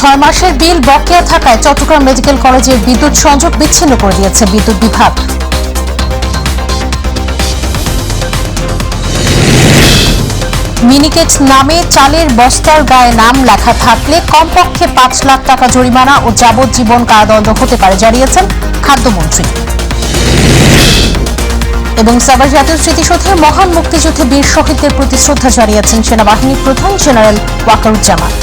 6 মাসের বিল বকেয়া থাকায় চট্টগ্রাম মেডিকেল কলেজের বিদ্যুৎ সংযোগ বিচ্ছিন্ন করে দিয়েছে বিদ্যুৎ বিভাগ। মিনিকেট নামে চালের বস্তার গায়ে নাম লেখা থাকলে কমপক্ষে 5 লাখ টাকা জরিমানা ও যাবজ্জীবন কারাদণ্ড হতে পারে জানিয়েছেন খাদ্যমন্ত্রী। এবং সাভার জাতীয় স্মৃতিসৌধে মহান মুক্তিযুদ্ধে বীর শহীদদের প্রতি শ্রদ্ধা জানিয়েছেন সেনাবাহিনীর প্রধান জেনারেল ওয়াকারুজ্জামান।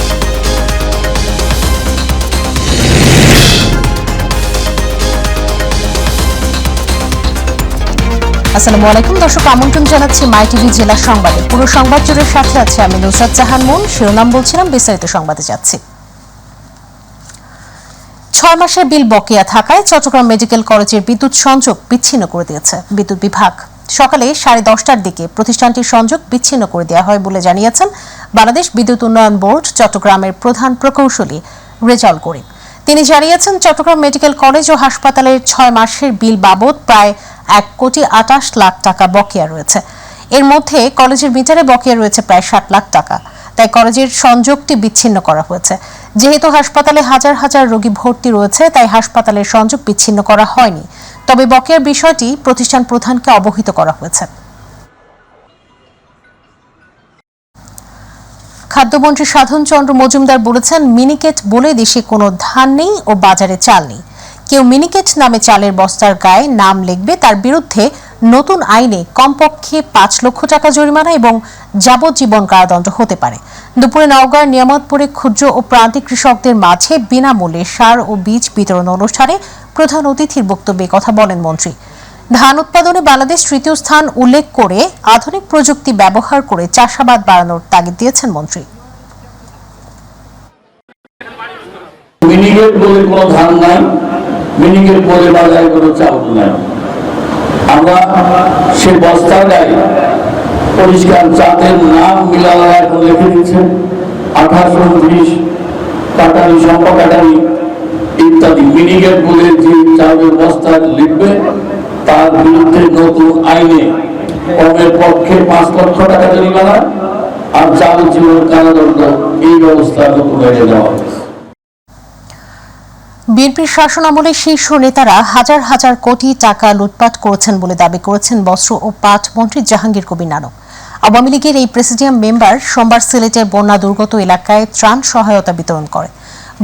আসসালামু আলাইকুম দর্শক, আমন্ত্রণ জানাচ্ছি মাই টিভি জেলা সংবাদে। পুরো সংবাদ জুড়ে সাথে আছে আমি নুসরাত জাহান মুন। শিরোনাম বলছিলাম, বিস্তারিত সংবাদে যাচ্ছি। 6 মাসের বিল বকেয়া থাকায় চট্টগ্রাম মেডিকেল কলেজের বিদ্যুৎ সংযোগ বিচ্ছিন্ন করে দিয়েছে বিদ্যুৎ বিভাগ। সকালে 10:30টার দিকে প্রতিষ্ঠানটির সংযোগ বিচ্ছিন্ন করে দেওয়া হয় বলে জানিয়েছেন বাংলাদেশ বিদ্যুৎ উন্নয়ন বোর্ড চট্টগ্রামের প্রধান প্রকৌশলী রেজাউল করিম। তিনি জানিয়েছেন, চট্টগ্রাম মেডিকেল কলেজ ও হাসপাতালের 6 মাসের বিল বাবদ প্রায় 1,28 লাখ টাকা বকেয়া রয়েছে। এর মধ্যে কলেজের মিটারে বকেয়া রয়েছে প্রায় 60 লাখ টাকা। তাই কলেজের সংযোগটি বিচ্ছিন্ন করা হয়েছে। যেহেতু হাসপাতালে হাজার হাজার রোগী ভর্তি রয়েছে, তাই হাসপাতালের সংযোগ বিচ্ছিন্ন করা হয়নি। তবে বকেয়ার বিষয়টি প্রতিষ্ঠান প্রধানকে অবহিত করা হয়েছে। খাদ্যমন্ত্রী সাধন চন্দ্র মজুমদার বলেছেন, মিনিকেট বলে দেশে কোনো ধান নেই ও বাজারে চাল নেই। কেউ মিনিকেট নামে চালের বস্তার গায়ে নাম লিখবে, তার বিরুদ্ধে নতুন আইনে কমপক্ষে 5 লক্ষ টাকা জরিমানা এবং যাবজ্জীবন কারাদণ্ড হতে পারে। দুপুরে নওগাঁর নিয়ামতপুরে ক্ষুদ্র ও প্রান্তিক কৃষকদের মাঝে বিনামূল্যে সার ও বীজ বিতরণ অনুষ্ঠানে প্রধান অতিথির বক্তব্যে কথা বলেন মন্ত্রী। ধান উৎপাদনে বাংলাদেশ তৃতীয় স্থান উল্লেখ করে আধুনিক প্রযুক্তি ব্যবহার করে চাষাবাদ বাড়ানোর তাগিদ দিয়েছেন মন্ত্রী। মিনিকেট বলে কোনো ধান নাই, মিনিকেট বলে বাজারে কোনো চাউল নাই। আমরা সে বস্তার গায়ে পরিষ্কার জাতের নাম মিলানো এখন লিখে দিচ্ছে 28, 29, কাটারি, সম্পা কাটারি ইত্যাদি। মিনিকেট বলে যে চাউলের বস্তা লিখবে, তার বিরুদ্ধে নতুন আইনে কমের পক্ষে 5 লক্ষ টাকা জরিমানা আর যাবজ্জীবন কারাদণ্ড, এই ব্যবস্থা নতুন আইনে দেওয়া হয়েছে। বিএনপির শাসন আমলে শীর্ষ নেতারা হাজার হাজার কোটি টাকা লুটপাট করেছেন বলে দাবি করেছেন বস্ত্র ও পাট মন্ত্রী জাহাঙ্গীর কবির নানক। আওয়ামী লীগের এই প্রেসিডিয়াম মেম্বার সোমবার সিলেটের বন্যা দুর্গত এলাকায় ত্রাণ সহায়তা বিতরণ করে।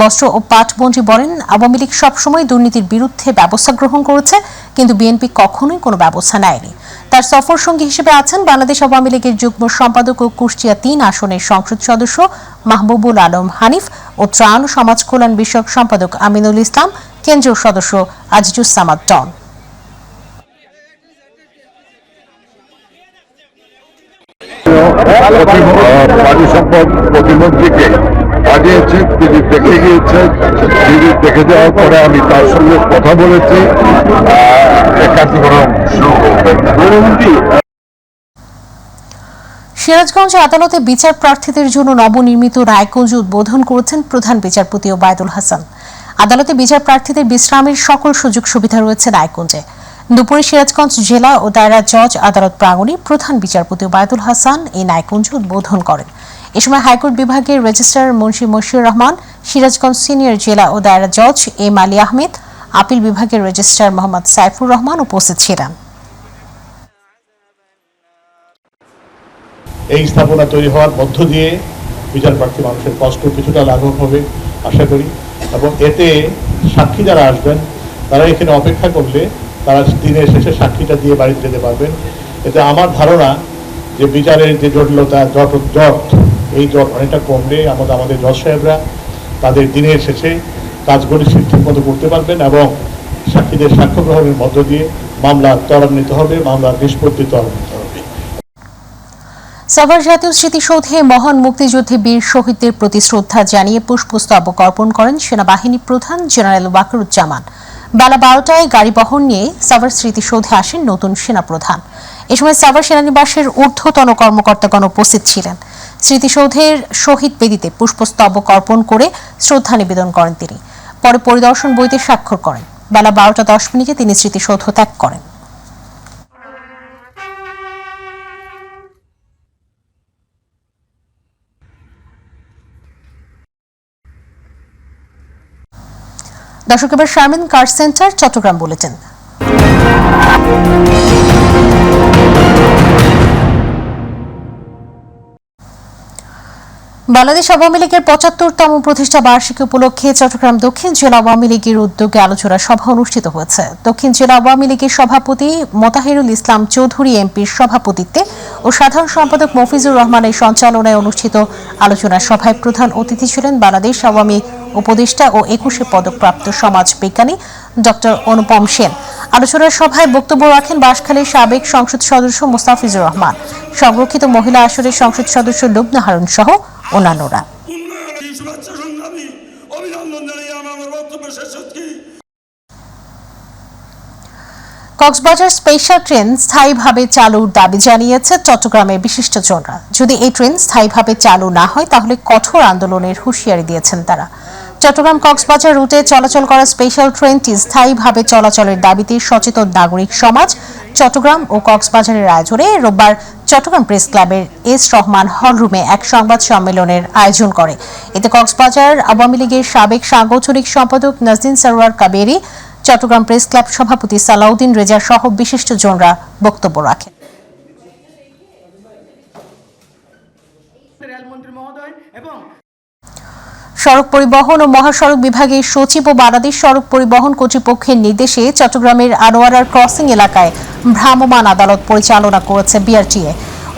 বস্ত্র ও পাট মন্ত্রী বলেন, আওয়ামী লীগ সবসময় দুর্নীতির বিরুদ্ধে ব্যবস্থা গ্রহণ করেছে, কিন্তু বিএনপি কখনোই কোনো ব্যবস্থা নেয়নি। তার সফর সঙ্গী হিসেবে আছেন বাংলাদেশ আওয়ামী লীগের যুগ্ম সম্পাদক ও কুষ্টিয়া 3 আসনের সংসদ সদস্য মাহবুবুল আলম হানিফ ও ত্রাণ ও সমাজ কল্যাণ বিষয়ক সম্পাদক আমিনুল ইসলাম, কেন্দ্রীয় সদস্য আজিজুসামাদ ডন। পানি সম্পদ প্রতিমন্ত্রীকে পাঠিয়েছে, তিনি দেখে গিয়েছেন। তিনি দেখে যাওয়ার পরে আমি তার সঙ্গে কথা বলেছি, কার্যক্রম শুরু করবেন। সিরাজগঞ্জ আদালতে বিচার প্রার্থীদের জন্য নবনির্মিত রায়কুঞ্জ উদ্বোধন করেছেন প্রধান বিচারপতি ওবায়দুল হাসান। আদালতে বিচার প্রার্থীদের বিশ্রামের সকল সুযোগ সুবিধা রয়েছে রায়কুঞ্জে। দুপুরে সিরাজগঞ্জ জেলা ও দায়রা জজ আদালত প্রাঙ্গণে প্রধান বিচারপতি ওবায়দুল হাসান এই রায়কুঞ্জ উদ্বোধন করেন। এ সময় হাইকোর্ট বিভাগের রেজিস্ট্রার মুন্সি মশিউর রহমান, সিরাজগঞ্জ সিনিয়র জেলা ও দায়রা জজ এম আলী আহমেদ, আপিল বিভাগের রেজিস্ট্রার মোহাম্মদ সাইফুর রহমান উপস্থিত ছিলেন। এই স্থাপনা তৈরি হওয়ার মধ্য দিয়ে বিচার প্রার্থী মানুষের কষ্ট কিছুটা লাঘব হবে আশা করি, এবং এতে সাক্ষী যারা আসবেন তারা এখানে অপেক্ষা করলে তারা দিনের শেষে সাক্ষীটা দিয়ে বাড়িতে যেতে পারবেন। এতে আমার ধারণা যে বিচারের যে জটিলতা, এই জট অনেকটা কমবে। আমাদের জজ সাহেবরা তাদের দিনের শেষে কাজগুলি ঠিক মতো করতে পারবেন এবং সাক্ষীদের সাক্ষ্য গ্রহণের মধ্য দিয়ে মামলা ত্বরান্বিত হবে, মামলার নিষ্পত্তি ত্বরান্বিত হবে। সাভার জাতীয় স্মৃতিসৌধে মহান মুক্তিযুদ্ধে বীর শহীদদের প্রতি শ্রদ্ধা জানিয়ে পুষ্পস্তবক অর্পণ করেন সেনাবাহিনী প্রধান জেনারেল ওয়াকারুজ্জামান। বেলা 12টায় গাড়ি বহন নিয়ে সাভার স্মৃতিসৌধে আসেন নতুন সেনাপ্রধান। এ সময় সাভার সেনানিবাসের ঊর্ধ্বতন কর্মকর্তাগণ উপস্থিত ছিলেন। স্মৃতিসৌধের শহীদ বেদিতে পুষ্পস্তবক অর্পণ করে শ্রদ্ধা নিবেদন করেন তিনি। পরে পরিদর্শন বইতে স্বাক্ষর করেন। বেলা 12টা 10 তিনি স্মৃতিসৌধ ত্যাগ করেন। দর্শক, এবার Sharmin car centre Chattogram bulletin. Bangladesh Awami লীগের ৭৫তম প্রতিষ্ঠা বার্ষিকী উপলক্ষে চট্টগ্রাম দক্ষিণ জেলা আওয়ামী লীগের উদ্যোগে আলোচনা সভা অনুষ্ঠিত হয়েছে। দক্ষিণ জেলা আওয়ামী লীগের সভাপতি মোতাহিরুল ইসলাম চৌধুরী এমপির সভাপতিত্বে ও সাধারণ সম্পাদক মফিজুর রহমানের সঞ্চালনায় অনুষ্ঠিত আলোচনা সভায় প্রধান অতিথি ছিলেন বাংলাদেশ আওয়ামী উপদেষ্টা ও ২১ পদকপ্রাপ্ত সমাজ বিজ্ঞানী ডক্টর অনুপম সেন। আলোচনা সভায় বক্তব্য রাখেন বাঁশখালীর সাবেক সংসদ সদস্য মোস্তাফিজুর রহমান, সংরক্ষিত মহিলা আসনের সংসদ সদস্য লুবনা হারুন সহ অন্যান্যরা। কক্সবাজার স্পেশাল ট্রেন স্থায়ীভাবে চালুর দাবি জানিয়েছে চট্টগ্রামের বিশিষ্টজনরা। যদি এই ট্রেন স্থায়ীভাবে চালু না হয় তাহলে কঠোর আন্দোলনের হুঁশিয়ারি দিয়েছেন তারা। চট্টগ্রাম কক্সবাজার রুটে চলাচল করা স্পেশাল ট্রেনটি স্থায়ীভাবে চলাচলের দাবিতে সচেতন নাগরিক সমাজ চট্টগ্রাম ও কক্সবাজারের আয়োজনে রোববার চট্টগ্রাম প্রেস ক্লাবের এস রহমান হলরুমে এক সংবাদ সম্মেলনের আয়োজন করে। এতে কক্সবাজার আওয়ামী লীগের সাবেক সাংগঠনিক সম্পাদক নাজদিন সরওয়ার কাবেরী, চট্টগ্রাম প্রেস ক্লাব সভাপতি সালাউদ্দিন রেজা সহ বিশিষ্টজনরা বক্তব্য রাখেন। সড়ক পরিবহন ও মহাসড়ক বিভাগের সচিব ও বাংলাদেশ সড়ক পরিবহন কর্তৃপক্ষের নির্দেশে চট্টগ্রামের আনোয়ারার ক্রসিং এলাকায় ভ্রাম্যমাণ আদালত পরিচালনা করেছে বিআরটিএ।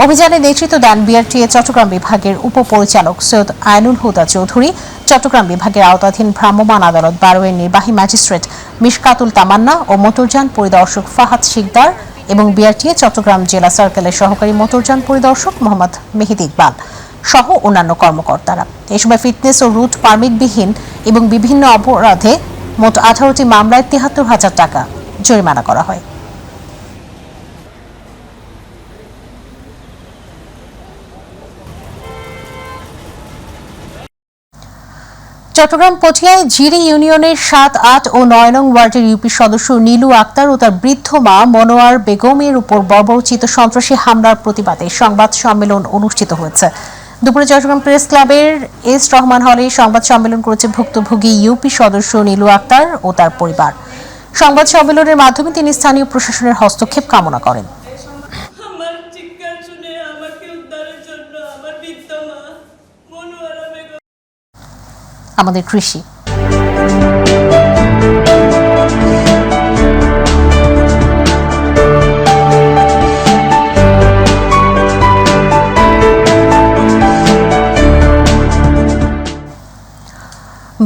অভিযানে নেতৃত্ব দেন বিআরটিএ চট্টগ্রাম বিভাগের উপপরিচালক সৈয়দ আইনুল হুদা চৌধুরী, চট্টগ্রাম বিভাগের আওতাধীন ভ্রাম্যমাণ আদালত ১২ এর নির্বাহী ম্যাজিস্ট্রেট মিশকাতুল তামান্না ও মোটরযান পরিদর্শক ফাহাদ শিকদার এবং বিআরটিএ চট্টগ্রাম জেলা সার্কেলের সহকারী মোটরযান পরিদর্শক মোহাম্মদ মেহেদি ইকবাল সহ অন্যান্য কর্মকর্তারা। এই সময় ফিটনেস ও রুট পারমিটবিহীন এবং বিভিন্ন অপরাধে মোট ১৮টি মামলায় ৭৩,০০০ টাকা জরিমানা করা হয়। চট্টগ্রাম পটিয়ায় জিরি ইউনিয়নের ৭, ৮ ও ৯ নং ওয়ার্ডের ইউপি সদস্য নীলু আক্তার ও তার বৃদ্ধ মা মনোয়ার বেগমের উপর বর্বরোচিত সন্ত্রাসী হামলার প্রতিবাদে সংবাদ সম্মেলন অনুষ্ঠিত হয়েছে। দুপুরে চট্টগ্রাম প্রেস ক্লাবের এস রহমান হলে সংবাদ সম্মেলন করেছে ভুক্তভোগী ইউপি সদস্য নীলু আক্তার ও তার পরিবার। সংবাদ সম্মেলনের মাধ্যমে তিনি স্থানীয় প্রশাসনের হস্তক্ষেপ কামনা করেন। আমাদের কৃষি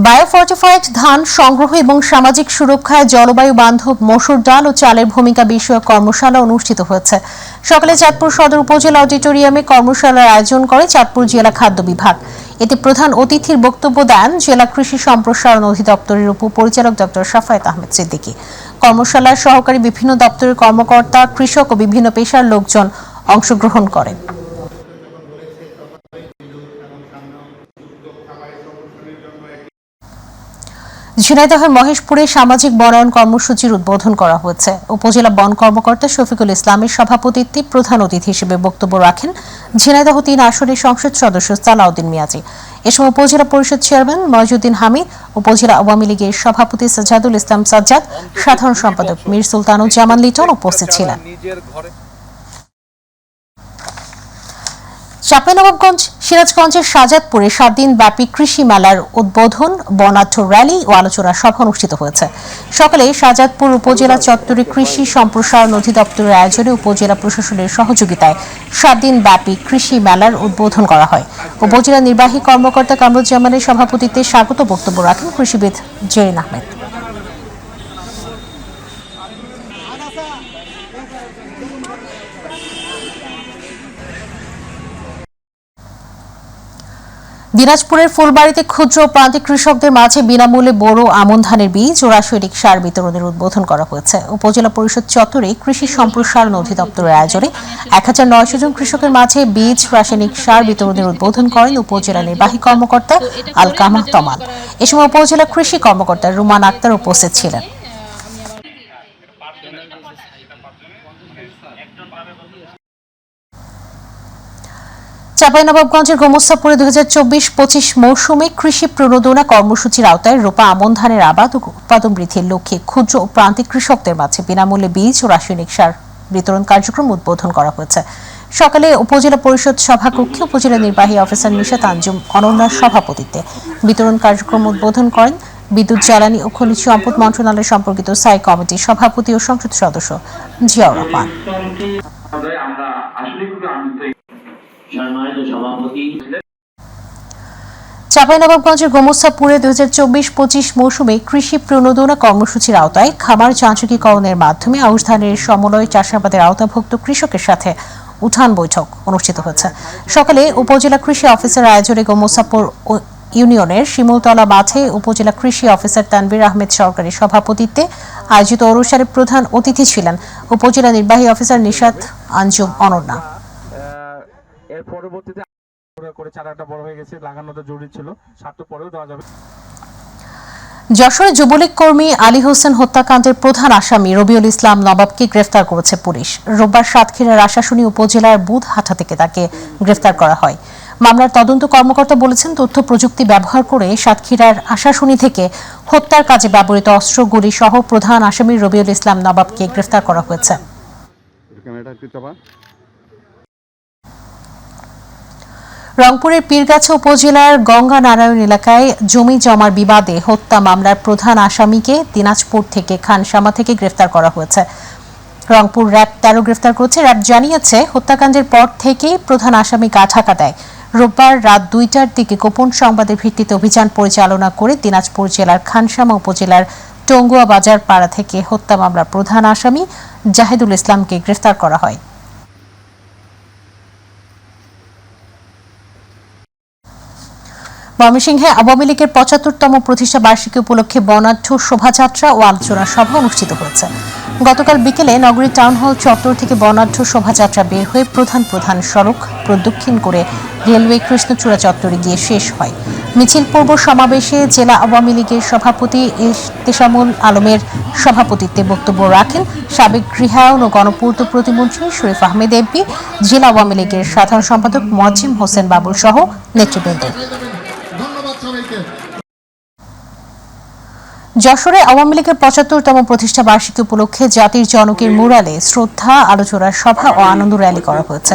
বায়োফর্টিফাইড ধান সংগ্রহ এবং সামাজিক সুরক্ষায় জলবায়ু বান্ধব মসুর ডাল ও চালের ভূমিকা বিষয়ক কর্মশালা অনুষ্ঠিত হয়েছে। সকালে চাঁদপুর সদর উপজেলা অডিটোরিয়ামে কর্মশালার আয়োজন করে চাঁদপুর জেলা খাদ্য বিভাগ। এতে প্রধান অতিথির বক্তব্য দেন জেলা কৃষি সম্প্রসারণ অধিদপ্তরের উপপরিচালক ডক্টর শাফায়েত আহমেদ সিদ্দিকী। কর্মশালার সহকারী বিভিন্ন দপ্তরের কর্মকর্তা, কৃষক ও বিভিন্ন পেশার লোকজন অংশগ্রহণ করেন। ঝিনাইদহের মহেশপুরে সামাজিক বনায়ন কর্মসূচির উদ্বোধন করা হয়েছে। উপজেলা বন কর্মকর্তা শফিকুল ইসলামের সভাপতিত্বে প্রধান অতিথি হিসেবে বক্তব্য রাখেন ঝিনাইদহ ৩ আসনের সংসদ সদস্য সালাউদ্দিন মিয়াজি। এ সময় উপজেলা পরিষদ চেয়ারম্যান মইজুদ্দিন হামিদ, উপজেলা আওয়ামী লীগের সভাপতি সাজ্জাদুল ইসলাম সাজ্জাদ, সাধারণ সম্পাদক মীর সুলতানুজ্জামান লিটন উপস্থিত ছিলেন। চাঁপাইনবাবগঞ্জ সিরাজগঞ্জের শাহজাদপুরে ৭ দিন ব্যাপী কৃষি মেলার উদ্বোধন, বর্ণাঢ্য র্যালি ও আলোচনা সভা অনুষ্ঠিত হয়েছে। সকালে শাহজাদপুর উপজেলা চত্বরে কৃষি সম্প্রসারণ অধিদপ্তরের আয়োজনে উপজেলা প্রশাসনের সহযোগিতায় ৭ দিন ব্যাপী কৃষি মেলার উদ্বোধন করা হয়। উপজেলা নির্বাহী কর্মকর্তা কামরুজ্জামানের সভাপতিত্বে স্বাগত বক্তব্য রাখেন কৃষিবিদ জেরিন আহমেদ। দিনাজপুরের ফুলবাড়িতে ক্ষুদ্র প্রান্তিক কৃষকদের মাঝে বিনামূল্যে বোরো আমন ধানের বীজ ও রাসায়নিক সার বিতরণের উদ্বোধন করা হয়েছে। উপজেলা পরিষদ চত্বরে কৃষি সম্প্রসারণ অধিদপ্তরের আয়োজনে ১৯০০ জন কৃষকের মাঝে বীজ, রাসায়নিক সার বিতরণের উদ্বোধন করেন উপজেলা নির্বাহী কর্মকর্তা আল কামাল তমাল। এ সময় উপজেলা কৃষি কর্মকর্তা রুমান আক্তার উপস্থিত ছিলেন। চাঁপাইনবাবগঞ্জের গোমস্তাপুরে 2024-25 মৌসুমে কৃষি প্রণোদনা কর্মসূচির আওতায় রোপা আমন ধানের আবাদ ও উৎপাদন বৃদ্ধির লক্ষ্যে ক্ষুদ্র ও প্রান্তিক কৃষকদের মাঝে বিনামূল্যে বীজ ও রাসায়নিক সার বিতরণ কার্যক্রম উদ্বোধন করা হয়েছে। সকালে উপজেলা পরিষদ সভাকক্ষে উপজেলা নির্বাহী অফিসার নিশাত আঞ্জুম অনন্যার সভাপতিত্বে বিতরণ কার্যক্রম উদ্বোধন করেন বিদ্যুৎ, জ্বালানি ও খনিজ সম্পদ মন্ত্রণালয় সম্পর্কিত স্থায়ী কমিটির সভাপতি ও সংসদ সদস্য জিয়াউর রহমান। চাঁপাইনবাবগঞ্জের গোমস্তাপুরে 2024-25 মৌসুমে কৃষি প্রণোদনা কর্মসূচির আওতায় খামার যান্ত্রিকীকরণের মাধ্যমে আউশ ধানের সমন্বয় চাষাবাদের আওতাভুক্ত কৃষকের সাথে উঠান বৈঠক অনুষ্ঠিত হয়েছে। সকালে উপজেলা কৃষি অফিসার আয়োজনে গোমস্তাপুর ইউনিয়নের শিমুলতলা মাঠে উপজেলা কৃষি অফিসার তানভীর আহমেদ সরকারের সভাপতিত্বে আয়োজিত অনুষ্ঠানে প্রধান অতিথি ছিলেন উপজেলা নির্বাহী অফিসার নিশাত আঞ্জুম অনন্যা। এর পরবর্তীতে করে চারাটা বড় হয়ে গেছে, লাগানোটা জরুরি ছিল, সারটা পরেও দেওয়া যাবে। যশোরে যুবলীগ কর্মী আলী হোসেন হত্যাকাণ্ডের প্রধান আসামি রবিউল ইসলাম নবাবকে গ্রেফতার করেছে পুলিশ। রোববার সাতক্ষীরার আশাশুনি উপজেলার বুধহাটা থেকে তাকে গ্রেফতার করা হয়। মামলার তদন্ত কর্মকর্তা বলেছেন, তথ্য প্রযুক্তি ব্যবহার করে সাতক্ষীরার আশাশুনি থেকে হত্যার কাজে ব্যবহৃত অস্ত্র, গুলি সহ প্রধান আসামি রবিউল ইসলাম নবাবকে গ্রেফতার করা হয়েছে। রংপুরের পীরগাছা উপজেলার গঙ্গা নারায়ণ এলাকায় জমি জমার বিবাদে হত্যা মামলার প্রধান আসামিকে দিনাজপুর থেকে খানসামা থেকে গ্রেফতার করা হয়েছে। রংপুর র্যাব 13 গ্রেফতার করেছে। র্যাব জানিয়েছে, হত্যাকাণ্ডের পর থেকেই প্রধান আসামি গা ঢাকা দেয়। রোববার রাত 2টার দিকে গোপন সংবাদের ভিত্তিতে অভিযান পরিচালনা করে দিনাজপুর জেলার খানসামা উপজেলার টঙ্গুয়া বাজার পাড়া থেকে হত্যা মামলার প্রধান আসামি জাহিদুল ইসলামকে গ্রেফতার করা হয়। ময়মনসিংহে আওয়ামী লীগের 75তম প্রতিষ্ঠা বার্ষিকী উপলক্ষে বর্ণাঢ্য শোভাযাত্রা ও আলোচনা সভা অনুষ্ঠিত হয়েছে। গতকাল বিকেলে নগরীর টাউন হল চত্বর থেকে বর্ণাঢ্য শোভাযাত্রা বের হয়ে প্রধান সড়ক প্রদক্ষিণ করে রেলওয়ে কৃষ্ণচূড়া চত্বরে গিয়ে শেষ হয়। মিছিল পূর্ব সমাবেশে জেলা আওয়ামী লীগের সভাপতি ইহতেশামুল আলমের সভাপতিত্বে বক্তব্য রাখেন সাবেক গৃহায়ন ও গণপূর্ত প্রতিমন্ত্রী শরীফ আহমেদ এমপি, জেলা আওয়ামী লীগের সাধারণ সম্পাদক মোয়াজ্জেম হোসেন বাবুল সহ নেতৃবৃন্দ। যশোরে আওয়ামী লীগের 75তম প্রতিষ্ঠা বার্ষিকী উপলক্ষে জাতির জনকের মুরালে শ্রদ্ধা, আলোচনা সভা ও আনন্দ র্যালি করা হয়েছে।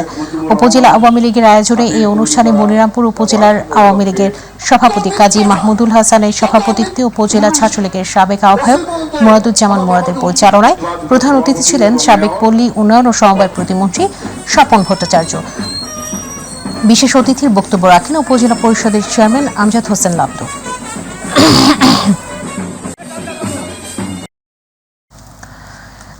উপজেলা আওয়ামী লীগের আয়োজনে এই অনুষ্ঠানে মনিরামপুর উপজেলার আওয়ামী লীগের সভাপতি কাজী মাহমুদুল হাসানের সভাপতিত্বে উপজেলা ছাত্রলীগের সাবেক আহ্বায়ক মুরাদুজ্জামান মুরাদের পরিচালনায় প্রধান অতিথি ছিলেন সাবেক পল্লী উন্নয়ন ও সমবায় প্রতিমন্ত্রী স্বপন ভট্টাচার্য। বিশেষ অতিথির বক্তব্য রাখেন উপজেলা পরিষদের চেয়ারম্যান আমজাদ হোসেন লাবদু।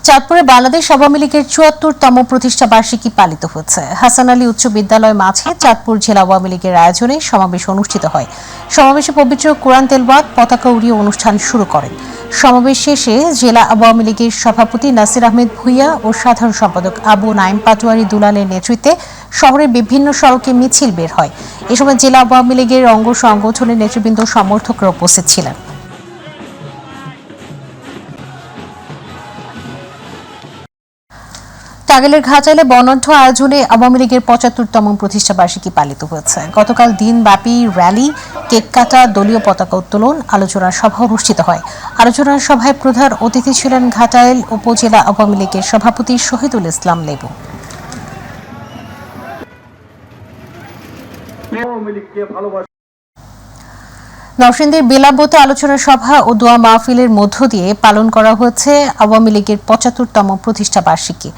চাঁদপুরে বাংলাদেশ আওয়ামী লীগের ৭৪তম প্রতিষ্ঠা বার্ষিকী পালিত হয়েছে। হাসান আলী উচ্চ বিদ্যালয় মাঠে চাঁদপুর জেলা আওয়ামী লীগের আয়োজনে সমাবেশ অনুষ্ঠিত হয়। সমাবেশে পবিত্র কোরআন তেলাওয়াত, পতাকা উড়িয়ে অনুষ্ঠান শুরু করেন। সমাবেশ শেষে জেলা আওয়ামী লীগের সভাপতি নাসির আহমেদ ভূঁইয়া ও সাধারণ সম্পাদক আবু নাইম পাটোয়ারি দুলালের নেতৃত্বে শহরের বিভিন্ন সড়কে মিছিল বের হয়। এ সময় জেলা আওয়ামী লীগের অঙ্গ সংগঠনের নেতৃবৃন্দ, সমর্থকরা উপস্থিত ছিলেন। টাঙ্গাইলের ঘাটাইলে বর্ণাঢ্য আয়োজনে আওয়ামী লীগের 75তম প্রতিষ্ঠা বার্ষিকী পালিত হয়েছে। গতকাল দিনব্যাপী র্যালি, কেক কাটা, দলীয় পতাকা উত্তোলন, আলোচনা সভা অনুষ্ঠিত হয়। আলোচনা সভায় প্রধান অতিথি ছিলেন ঘাটাইল উপজেলা আওয়ামী লীগের সভাপতি শহীদুল ইসলাম লেবু। নরসিংদীর বেলাবতে আলোচনা সভা ও দোয়া মাহফিলের মধ্য দিয়ে পালন করা হয়েছে আওয়ামী লীগের 75তম প্রতিষ্ঠা বার্ষিকী।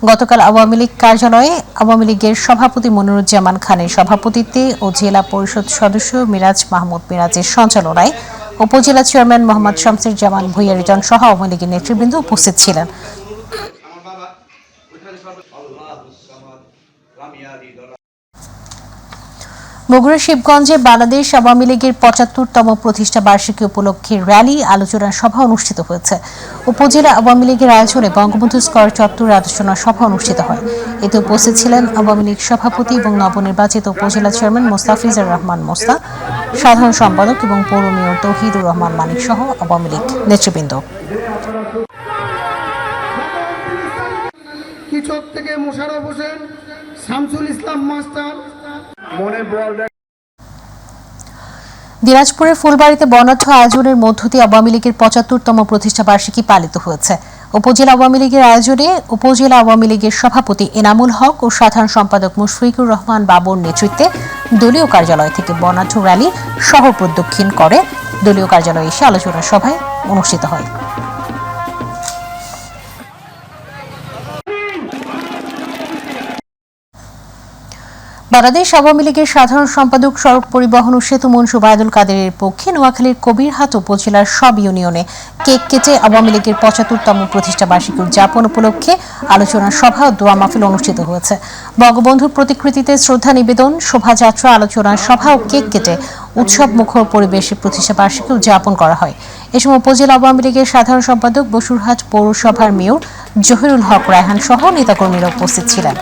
গতকাল আওয়ামী লীগ কার্যালয়ে আওয়ামী লীগের সভাপতি মনিরুজ্জামান খানের সভাপতিত্বে ও জেলা পরিষদ সদস্য মিরাজ মাহমুদ মিরাজের সঞ্চালনায় উপজেলা চেয়ারম্যান মোহাম্মদ শামসুর জামান ভূঁইয়া রিটন সহ আওয়ামী লীগের নেতৃবৃন্দ উপস্থিত ছিলেন। বগুড়া শিবগঞ্জে বাংলাদেশ আওয়ামী লীগের 75তম প্রতিষ্ঠা বার্ষিকী উপলক্ষে র্যালি, আলোচনা সভা অনুষ্ঠিত হয়েছে। উপজেলা আওয়ামী লীগের আয়োজনে বঙ্গবন্ধু স্কয়ার চত্বরে আলোচনা সভা অনুষ্ঠিত হয়। এতে উপস্থিত ছিলেন আওয়ামী লীগ সভাপতি এবং নবনির্বাচিত উপজেলা চেয়ারম্যান মোস্তাফিজুর রহমান মোস্তা, সাধারণ সম্পাদক এবং পৌর মেয়র তৌহিদুর রহমান মানিক সহ আওয়ামী লীগ নেতৃবৃন্দ। কৃষক থেকে মোশাররফ হোসেন, শামসুল ইসলাম মাস্টার, মনে বল দিনাজপুরের ফুলবাড়িতে বর্ণাঢ্য আয়োজনের মধ্য দিয়ে আওয়ামী লীগের ৭৫তম প্রতিষ্ঠা বার্ষিকী পালিত হয়েছে। উপজেলা আওয়ামী লীগের আয়োজনে উপজেলা আওয়ামী লীগের সভাপতি এনামুল হক ও সাধারণ সম্পাদক মুশফিকুর রহমান বাবুর নেতৃত্বে দলীয় কার্যালয় থেকে বর্ণাঢ্য র্যালি শহর প্রদক্ষিণ করে দলীয় কার্যালয়ে এসে আলোচনা সভায় অনুষ্ঠিত হয়। বাংলাদেশ আওয়ামী লীগের সাধারণ সম্পাদক সড়ক পরিবহন ও সেতু মন্ত্রী ওবায়দুল কাদেরের পক্ষে নোয়াখালীর কবিরহাট উপজেলার সব ইউনিয়নে কেক কেটে আওয়ামী লীগের ৭৫তম প্রতিষ্ঠা বার্ষিকী উদযাপন উপলক্ষে আলোচনা সভা ও দোয়া মাহফিল অনুষ্ঠিত হয়েছে। বঙ্গবন্ধুর প্রতিকৃতিতে শ্রদ্ধা নিবেদন, শোভাযাত্রা, আলোচনা সভা ও কেক কেটে উৎসব মুখর পরিবেশে প্রতিষ্ঠা বার্ষিকী উদযাপন করা হয়। এ সময় উপজেলা আওয়ামী লীগের সাধারণ সম্পাদক, বসুরহাট পৌরসভার মেয়র জহিরুল হক রায়হান সহ নেতাকর্মীরা উপস্থিত ছিলেন।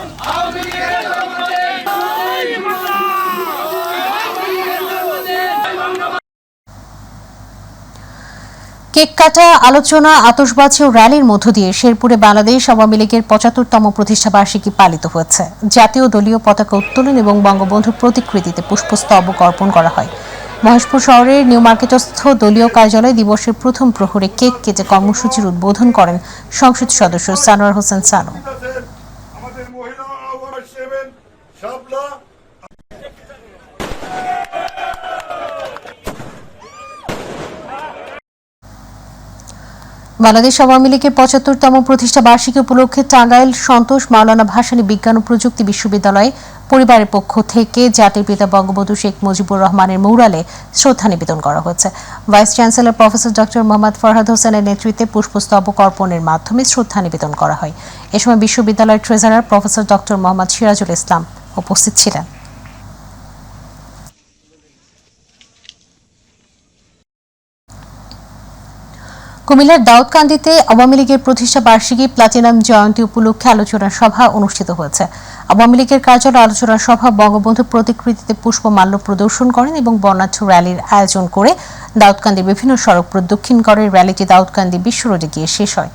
কেক কাটা, আলোচনা, আতশবাজি ও র্যালির মধ্য দিয়ে শেরপুরে বাংলাদেশ আওয়ামী লীগের ৭৫তম প্রতিষ্ঠা বার্ষিকী পালিত হয়েছে। জাতীয় দলীয় পতাকা উত্তোলন এবং বঙ্গবন্ধুর প্রতিকৃতিতে পুষ্পস্তবক অর্পণ করা হয়। মহেশপুর শহরের নিউ মার্কেটস্থ দলীয় কার্যালয়ে দিবসের প্রথম প্রহরে কেক কেটে কর্মসূচির উদ্বোধন করেন সংসদ সদস্য সানোয়ার হোসেন সানু। বাংলাদেশ আওয়ামী লীগের ৭৫তম প্রতিষ্ঠা বার্ষিকী উপলক্ষে টাঙ্গাইল সন্তোষ মাওলানা ভাসানী বিজ্ঞান ও প্রযুক্তি বিশ্ববিদ্যালয়ে পরিবারের পক্ষ থেকে জাতির পিতা বঙ্গবন্ধু শেখ মুজিবুর রহমানের মৌরালে শ্রদ্ধা নিবেদন করা হয়েছে। Vice chancellor professor doctor Mohammad Farhad হোসেনের নেতৃত্বে পুষ্পস্তবক অর্পণের মাধ্যমে শ্রদ্ধা নিবেদন করা হয়। এ সময় বিশ্ববিদ্যালয়ের treasurer professor doctor Mohammad Sirajul Islam উপস্থিত ছিলেন। কুমিল্লার দাউদকান্দিতে আওয়ামী লীগের প্রতিষ্ঠা বার্ষিকী প্লাটিনাম জয়ন্তী উপলক্ষে আলোচনা সভা অনুষ্ঠিত হয়েছে। আওয়ামী লীগের কার্যালয় আলোচনা সভা বঙ্গবন্ধু প্রতিকৃতিতে পুষ্পমাল্য প্রদর্শন করেন এবং বর্ণাঢ্য র্যালির আয়োজন করে দাউদকান্দির বিভিন্ন সড়ক প্রদক্ষিণ করে। র্যালিটি দাউদকান্দি বিশ্ব রোডে গিয়ে শেষ হয়।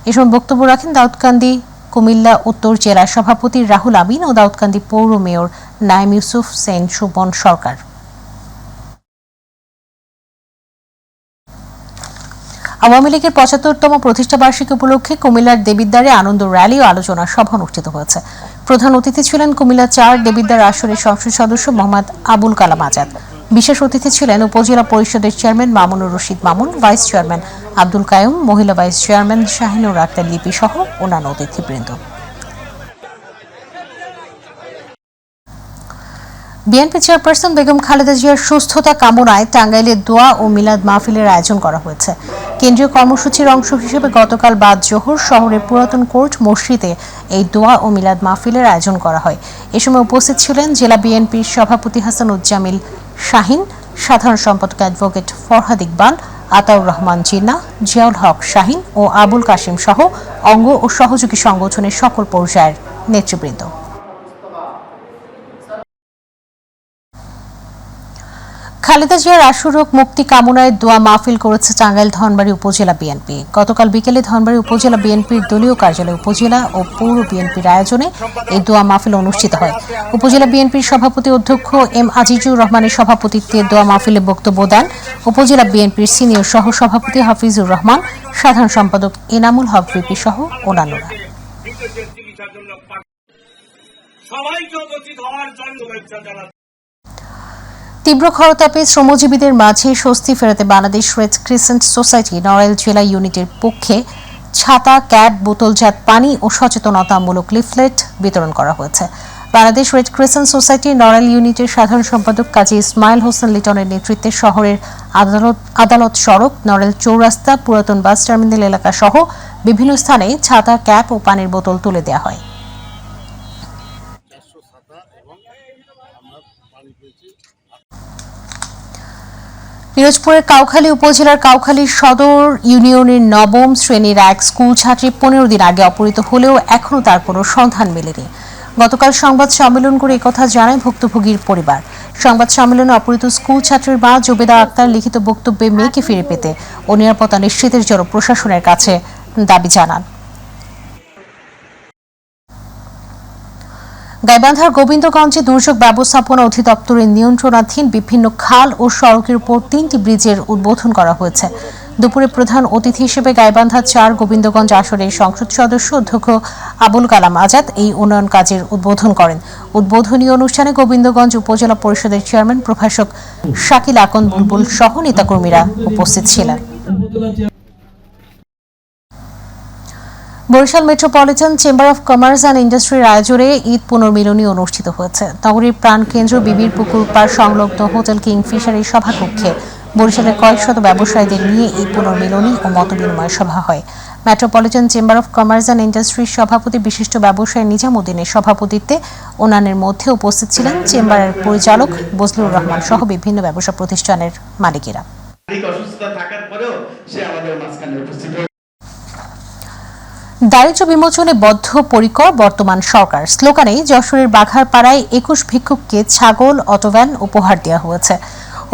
এ সময় বক্তব্য রাখেন দাউদকান্দি কুমিল্লা উত্তর জেলা সভাপতি রাহুল আমিন ও দাউদকান্দি পৌর মেয়র নাইম ইউসুফ সেন সুবন সরকার। আওয়ামী লীগের ৭৫তম প্রতিষ্ঠা বার্ষিকী উপলক্ষে কুমিল্লার দেবিদ্বারে আনন্দ র্যালি ও আলোচনা সভা অনুষ্ঠিত হয়েছে। প্রধান অতিথি ছিলেন কুমিল্লা ৪ দেবিদ্বার আসনের সংসদ সদস্য মোহাম্মদ আবুল কালাম আজাদ। বিশেষ অতিথি ছিলেন উপজেলা পরিষদের chairman Mamunur Rashid Mamun, vice chairman Abdul Kayum, মহিলা ভাইস চেয়ারম্যান শাহিনুর আক্তার লিপি সহ অন্যান্য অতিথিবৃন্দ। বিএনপি চেয়ারপারসন বেগম খালেদা জিয়ার সুস্থতা কামনায় টাঙ্গাইলে দোয়া ও মিলাদ মাহফিলের আয়োজন করা হয়েছে। কেন্দ্রীয় কর্মসূচির অংশ হিসেবে গতকাল বাদ জোহর শহরের পুরাতন কোর্ট মসজিদে এই দোয়া ও মিলাদ মাহফিলের আয়োজন করা হয়। এ সময় উপস্থিত ছিলেন জেলা বিএনপির সভাপতি হাসানুজ্জামিল শাহিন, সাধারণ সম্পাদক অ্যাডভোকেট ফরহাদ ইকবাল, আতাউর রহমান জিন্নাহ, জিয়াউল হক শাহিন ও আবুল কাশিম সহ অঙ্গ ও সহযোগী সংগঠনের সকল পর্যায়ের নেতৃবৃন্দ। খালেদা জিয়ার আশুরোগ মুক্তি কামনায় দোয়া মাহফিল করেছে টাঙ্গাইল ধনবাড়ী উপজেলা বিএনপি। গতকাল বিকেলে ধনবাড়ী উপজেলা বিএনপির দলীয় কার্যালয় উপজেলা ও পৌর বিএনপির আয়োজনে এই দোয়া মাহফিল অনুষ্ঠিত হয়। উপজেলা বিএনপির সভাপতি অধ্যক্ষ এম আজিজুর রহমানের সভাপতিত্বে দোয়া মাহফিলে বক্তব্য দেন উপজেলা বিএনপির সিনিয়র সহ সভাপতি হাফিজুর রহমান, সাধারণ সম্পাদক এনামুল হক ভিপি সহ অন্যান্যরা। তীব্র খরতাপে শ্রমজীবীদের মাঝে স্বস্তি ফেরাতে Bangladesh red crescent society Narail জেলা ইউনিটের পক্ষে ছাতা, ক্যাপ, বোতলজাত পানি ও সচেতনতামূলক লিফলেট বিতরণ করা হয়েছে। Bangladesh red crescent society Narail ইউনিটের সাধারণ সম্পাদক কাজী ইসমাইল হোসেন লিটনের নেতৃত্বে শহরের আদালত সড়ক, নড়াইল চৌরাস্তা, পুরাতন বাস টার্মিনাল এলাকা সহ বিভিন্ন স্থানে ছাতা, ক্যাপ ও পানির বোতল তুলে দেওয়া হয়। পিরোজপুরের কাউখালী উপজেলার কাউখালী সদর ইউনিয়নের নবম শ্রেণীর এক স্কুল ছাত্রী ১৫ দিন আগে অপহৃত হলেও এখনও তার কোনো সন্ধান মেলেনি। গতকাল সংবাদ সম্মেলন করে একথা জানায় ভুক্তভোগীর পরিবার। সংবাদ সম্মেলনে অপহৃত স্কুল ছাত্রীর মা জুবেদা আক্তার লিখিত বক্তব্যে মেয়েকে ফিরে পেতে ও নিরাপত্তা নিশ্চিতের জন্য প্রশাসনের কাছে দাবি জানান। গাইবান্ধার গোবিন্দগঞ্জে দুর্যোগ ব্যবস্থাপনা অধিদপ্তরের নিয়ন্ত্রণাধীন বিভিন্ন খাল ও সড়কের উপর 3টি ব্রিজের উদ্বোধন করা হয়েছে। দুপুরে প্রধান অতিথি হিসেবে গাইবান্ধা 4 গোবিন্দগঞ্জ আসনের সংসদ সদস্য অধ্যক্ষ আবুল কালাম আজাদ এই উন্নয়ন কাজের উদ্বোধন করেন। উদ্বোধনী অনুষ্ঠানে গোবিন্দগঞ্জ উপজেলা পরিষদের চেয়ারম্যান প্রভাষক শাকিল আকন বুলবুল সহ নেতাকর্মীরা উপস্থিত ছিলেন। Barisal metropolitan chamber of commerce and ইন্ডাস্ট্রির আয়োজনে ঈদ পুনর্মিলনী অনুষ্ঠিত হয়েছে। নগরীর প্রাণকেন্দ্র বিবির পুকুর পাড় সংলগ্ন হোটেল কিংফিশারের সভাকক্ষে বরিশালের কয়েকশত ব্যবসায়ীদের নিয়ে এই পুনর্মিলনী ও মতবিনিময় সভা হয়। Metropolitan chamber of commerce and ইন্ডাস্ট্রির সভাপতি বিশিষ্ট ব্যবসায়ী নিজামুদ্দিনের সভাপতিত্বে অন্যান্যের মধ্যে উপস্থিত ছিলেন চেম্বারের পরিচালক বজলুর রহমান সহ বিভিন্ন ব্যবসা প্রতিষ্ঠানের মালিকেরা। দারিদ্র্য বিমোচনে বদ্ধপরিকর বর্তমান সরকার স্লোগানে যশোরের বাঘারপাড়ায় 21 ভিক্ষুককে ছাগল, অটোভ্যান উপহার দেওয়া হয়েছে।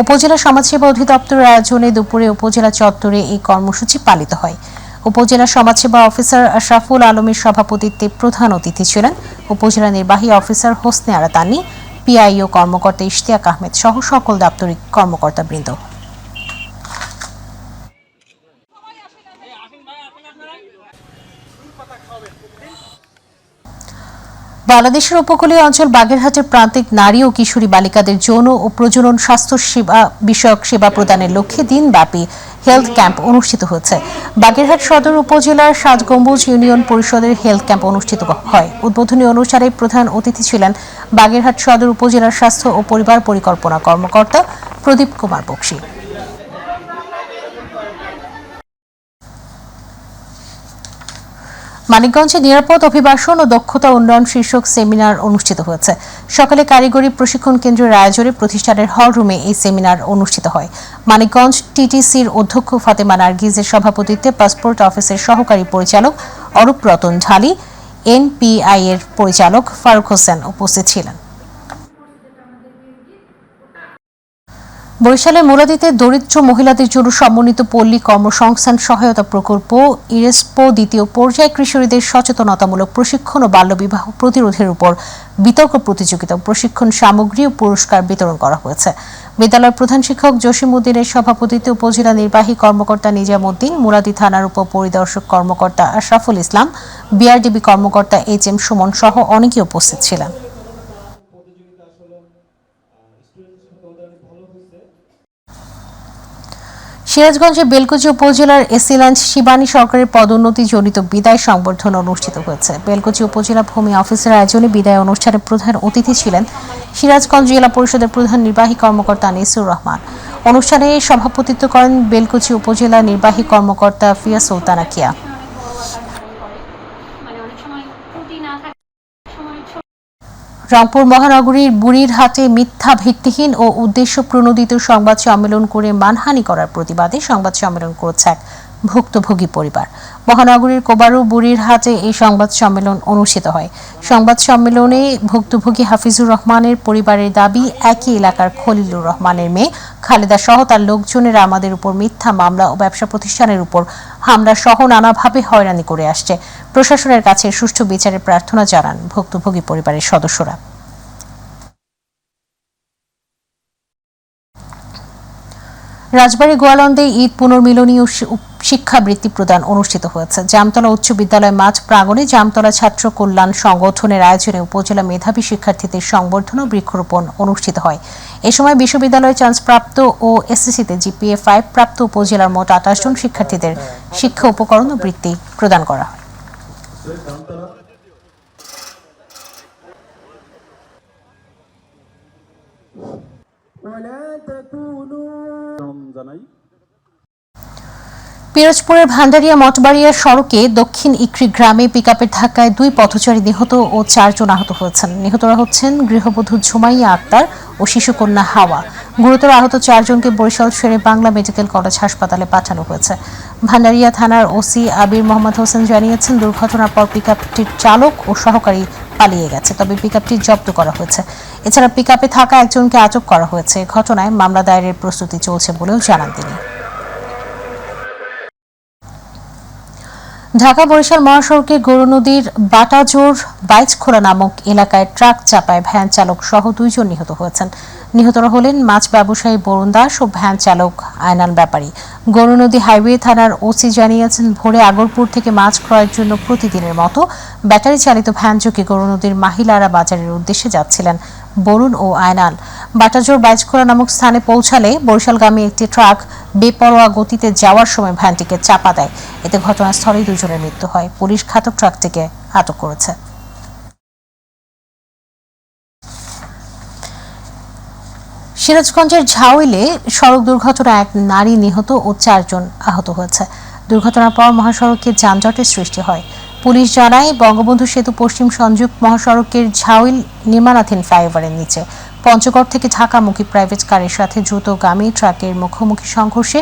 উপজেলা সমাজসেবা অধিদপ্তরের আয়োজনে দুপুরে উপজেলা চত্বরে এই কর্মসূচি পালিত হয়। উপজেলা সমাজসেবা অফিসার আশরাফুল আলমের সভাপতিত্বে প্রধান অতিথি ছিলেন উপজেলা নির্বাহী অফিসার হোসনে আরা তানি, পিআইও কর্মকর্তা ইশতিয়াক আহমেদ সহ সকল দাপ্তরিক কর্মকর্তাবৃন্দ। বাংলাদেশের উপকূলীয় অঞ্চল বাগেরহাটের প্রান্তিক নারী ও কিশোরী বালিকাদের যৌন ও প্রজনন স্বাস্থ্য সেবা বিষয়ক সেবা প্রদানের লক্ষ্যে দিনব্যাপী হেলথ ক্যাম্প অনুষ্ঠিত হয়েছে। বাগেরহাট সদর উপজেলার 7 গম্বুজ ইউনিয়ন পরিষদের হেলথ ক্যাম্প অনুষ্ঠিত হয়। উদ্বোধনী অনুষ্ঠানে প্রধান অতিথি ছিলেন বাগেরহাট সদর উপজেলার স্বাস্থ্য ও পরিবার পরিকল্পনা কর্মকর্তা প্রদীপ কুমার বক্সী। মানিকগঞ্জে নিরাপদ অভিবাসন ও দক্ষতা উন্নয়ন শীর্ষক সেমিনার অনুষ্ঠিত হয়েছে। সকালে কারিগরি প্রশিক্ষণ কেন্দ্রের আয়োজনে প্রতিষ্ঠানের হল রুমে এই সেমিনার অনুষ্ঠিত হয়। মানিকগঞ্জ টিটিসির অধ্যক্ষ ফাতেমা নার্গিজের সভাপতিত্বে পাসপোর্ট অফিসের সহকারী পরিচালক অরূপ রতন ঢালি, এনপিআই এর পরিচালক ফারুক হোসেন উপস্থিত ছিলেন। বরিশালের মুরাদিতে দরিদ্র মহিলাদের জন্য সমন্বিত পল্লী কর্মসংস্থান সহায়তা প্রকল্প ইরেসপো দ্বিতীয় পর্যায়ে কিশোরীদের সচেতনতামূলক প্রশিক্ষণ ও বাল্যবিবাহ প্রতিরোধের উপর বিতর্ক প্রতিযোগিতা, প্রশিক্ষণ সামগ্রী ও পুরস্কার বিতরণ করা হয়েছে। বিদ্যালয়ের প্রধান শিক্ষক জসিমউদ্দিনের সভাপতিত্বে উপজেলা নির্বাহী কর্মকর্তা নিজামউদ্দিন, মুরাদি থানার উপপরিদর্শক কর্মকর্তা আশরাফুল ইসলাম, বিআরডিবি কর্মকর্তা এইচএম সুমন সহ অনেকে উপস্থিত ছিলেন। সিরাজগঞ্জের বেলকুচি উপজেলার এসিল্যান্ড শিবানী সরকারের পদোন্নতি জনিত বিদায় সংবর্ধনা অনুষ্ঠিত হয়েছে। বেলকুচি উপজেলা ভূমি অফিসের আয়োজনে বিদায় অনুষ্ঠানে প্রধান অতিথি ছিলেন সিরাজগঞ্জ জেলা পরিষদের প্রধান নির্বাহী কর্মকর্তা আনিসুর রহমান। অনুষ্ঠানে সভাপতিত্ব করেন বেলকুচি উপজেলা নির্বাহী কর্মকর্তা ফিয়া সুলতানা কিয়া। রংপুর মহানগরীর বুড়িরহাটে মিথ্যা ভিত্তিহীন ও উদ্দেশ্য প্রণোদিত সংবাদ সম্মেলন করে মানহানি করার প্রতিবাদে সংবাদ সম্মেলন করেছে এক ভুক্তভোগী পরিবার। মহানগরীর কোবারু বুড়িরহাটে এই সংবাদ সম্মেলন অনুষ্ঠিত হয়। সংবাদ সম্মেলনে ভুক্তভোগী হাফিজুর রহমানের পরিবারের দাবি, একই এলাকার খলিলুর রহমানের মেয়ে খালেদা সহ তার লোকজনেরা আমাদের উপর মিথ্যা মামলা ও ব্যবসা প্রতিষ্ঠানের উপর হামলা সহ নানাভাবে হয়রানি করে আসছে। প্রশাসনের কাছে সুষ্ঠু বিচারের প্রার্থনা জানান ভুক্তভোগী পরিবারের সদস্যরা। রাজবাড়ী গোয়ালন্দে ঈদ পুনর্মিলনী ও শিক্ষাবৃত্তি প্রদান অনুষ্ঠিত হয়েছে। জামতলা উচ্চ বিদ্যালয় মাঠ প্রাঙ্গণে জামতলা ছাত্র কল্যাণ সংগঠনের আয়োজনে উপজেলা মেধাবী শিক্ষার্থীদের সংবর্ধনা ও বৃক্ষরোপণ অনুষ্ঠিত হয়। এ সময় বিশ্ববিদ্যালয়ে চান্সপ্রাপ্ত ও এসএসসিতে জিপিএ 5 প্রাপ্ত উপজেলার মোট 28 জন শিক্ষার্থীদের শিক্ষা উপকরণ ও বৃত্তি প্রদান করা হয়। পিরোজপুরের ভান্ডারিয়া মঠবাড়িয়া সড়কে দক্ষিণ ইকরি গ্রামে পিকআপের ধাক্কায় 2 পথচারী নিহত ও 4 জন আহত হয়েছেন। নিহতরা হচ্ছেন গৃহবধূ ঝুমাইয়া আক্তার ও শিশুকন্যা হাওয়া। গুরুতর আহত 4 জনকে বরিশাল শেরে বাংলা মেডিকেল কলেজ হাসপাতালে পাঠানো হয়েছে। ভান্ডারিয়া থানার ওসি আবির মোহাম্মদ হোসেন জানিয়েছেন, দুর্ঘটনার পর পিকআপটির চালক ও সহকারী পালিয়ে গেছে, তবে পিকআপটি জব্দ করা হয়েছে। এছাড়া পিকআপে থাকা একজনকে আটক করা হয়েছে। ঘটনায় মামলা দায়েরের প্রস্তুতি চলছে বলেও জানান তিনি। ঢাকা বরিশাল মহাসড়কে গরু নদীর বাটাজোর বাইচখোলা নামক এলাকায় ট্রাক চাপায় ভ্যান চালক সহ 2 জন নিহত হয়েছেন। নিহতরা হলেন মাছ ব্যবসায়ী বরুণ দাস ও ভ্যান চালক আয়নাল ব্যাপারী। গরু নদী হাইওয়ে থানার ওসি জানিয়েছেন, ভোরে আগরপুর থেকে মাছ ক্রয়ের জন্য প্রতিদিনের মতো ব্যাটারি চালিত ভ্যান যোগে গরু নদীর মাহিলারা বাজারের উদ্দেশ্যে যাচ্ছিলেন বরুণ ও আয়নাল। বাটাজোর বাইচখোলা নামক স্থানে পৌঁছালে বরিশালগামী একটি ট্রাক বেপরোয়া গতিতে যাওয়ার সময় ভ্যানটিকে চাপা দেয়। এতে ঘটনাস্থলেই 2 জনের মৃত্যু হয়। পুলিশ ঘাতক ট্রাকটিকে আটক করেছে। সিরাজগঞ্জের ঝাউইলে সড়ক দুর্ঘটনায় এক নারী নিহত ও 4 জন আহত হয়েছে। দুর্ঘটনার পর মহাসড়কে যানজটের সৃষ্টি হয়। পুলিশ জানায়, বঙ্গবন্ধু সেতু পশ্চিম সংযোগ মহাসড়কের ঝাউইল নির্মাণাধীন ফ্লাইওভারের নিচে পঞ্চগড় থেকে ঢাকামুখী প্রাইভেট কারের সাথে দ্রুতগামী ট্রাকের মুখোমুখি সংঘর্ষে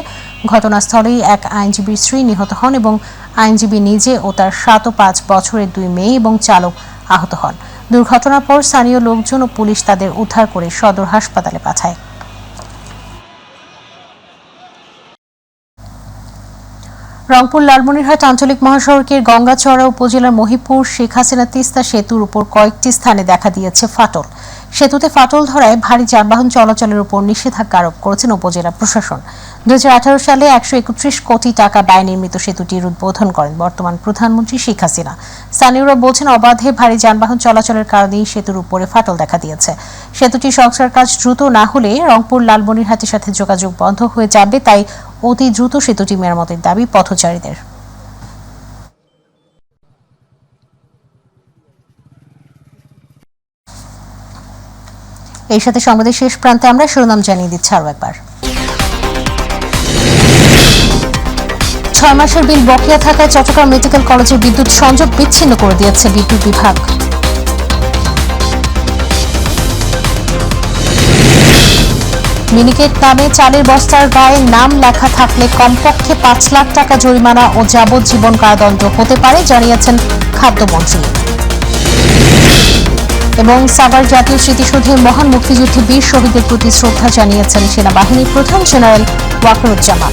ঘটনাস্থলেই এক আইনজীবীর স্ত্রী নিহত হন এবং আইনজীবী নিজে ও তার 7 ও 5 বছরের 2 মেয়ে এবং চালক আহত হন। দুর্ঘটনার পর স্থানীয় লোকজন ও পুলিশ তাদের উদ্ধার করে সদর হাসপাতালে পাঠায়। রংপুর লালমনিরহাট আঞ্চলিক মহাসড়কের গঙ্গাচড়া উপজেলার মহিপুর শেখ হাসিনা তিস্তা সেতুর উপর কয়েকটি স্থানে দেখা দিয়েছে ফাটল। সেতুতে ফাটল ধরায় ভারী যানবাহন চলাচলের উপর নিষেধাজ্ঞা আরোপ করেছেন উপজেলা প্রশাসন। 2018 সালে 131 কোটি টাকা ব্যয় নির্মিত সেতুটির উদ্বোধন করেন বর্তমান প্রধানমন্ত্রী শেখ হাসিনা। স্থানীয়রা বলছেন, অবাধে ভারী যানবাহন চলাচলের কারণেই সেতুর উপরে ফাটল দেখা দিয়েছে। সেতুটি সংস্কার কাজ দ্রুত না হলে রংপুর লালমনিরহাটের সাথে যোগাযোগ বন্ধ হয়ে যাবে, তাই অতি দ্রুত সেতুটি মেরামতের দাবি পথচারীদের। এই সাথে সংবাদের শেষ প্রান্তে আমরা শিরোনাম জানিয়ে দিচ্ছি আরও একবার। 6 মাসের বিল বকেয়া থাকায় চট্টগ্রাম মেডিকেল কলেজের বিদ্যুৎ সংযোগ বিচ্ছিন্ন করে দিয়েছে বিদ্যুৎ বিভাগ। মিনিকেট নামে চালের বস্তার গায়ে নাম লেখা থাকলে কমপক্ষে 5 লাখ টাকা জরিমানা ও যাবজ্জীবন কারাদণ্ড হতে পারে, জানিয়েছেন খাদ্যমন্ত্রী। এবং সাভার জাতীয় স্মৃতিসৌধে মহান মুক্তিযুদ্ধে বীর শহীদদের প্রতি শ্রদ্ধা জানিয়েছেন সেনাবাহিনীর প্রধান জেনারেল ওয়াকারুজ্জামান।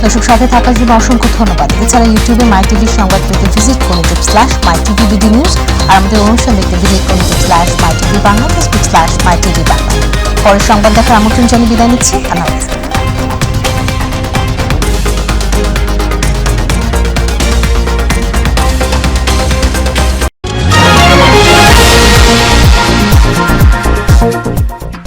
দর্শক, সাথে থাকার জন্য অসংখ্য ধন্যবাদ। এছাড়া ইউটিউবে মাই টিভি সংবাদ পেতে ভিজিট করুন /mytvbd নিউজ, আর আমাদের অনুষ্ঠান দেখতে ভিজিট করুন /mytvবাংলা, Facebook /mytvবাংলা। পরের সংবাদ দেখার আমন্ত্রণ জানিয়ে বিদায় নিচ্ছি। আল্লাহ হাফেজ।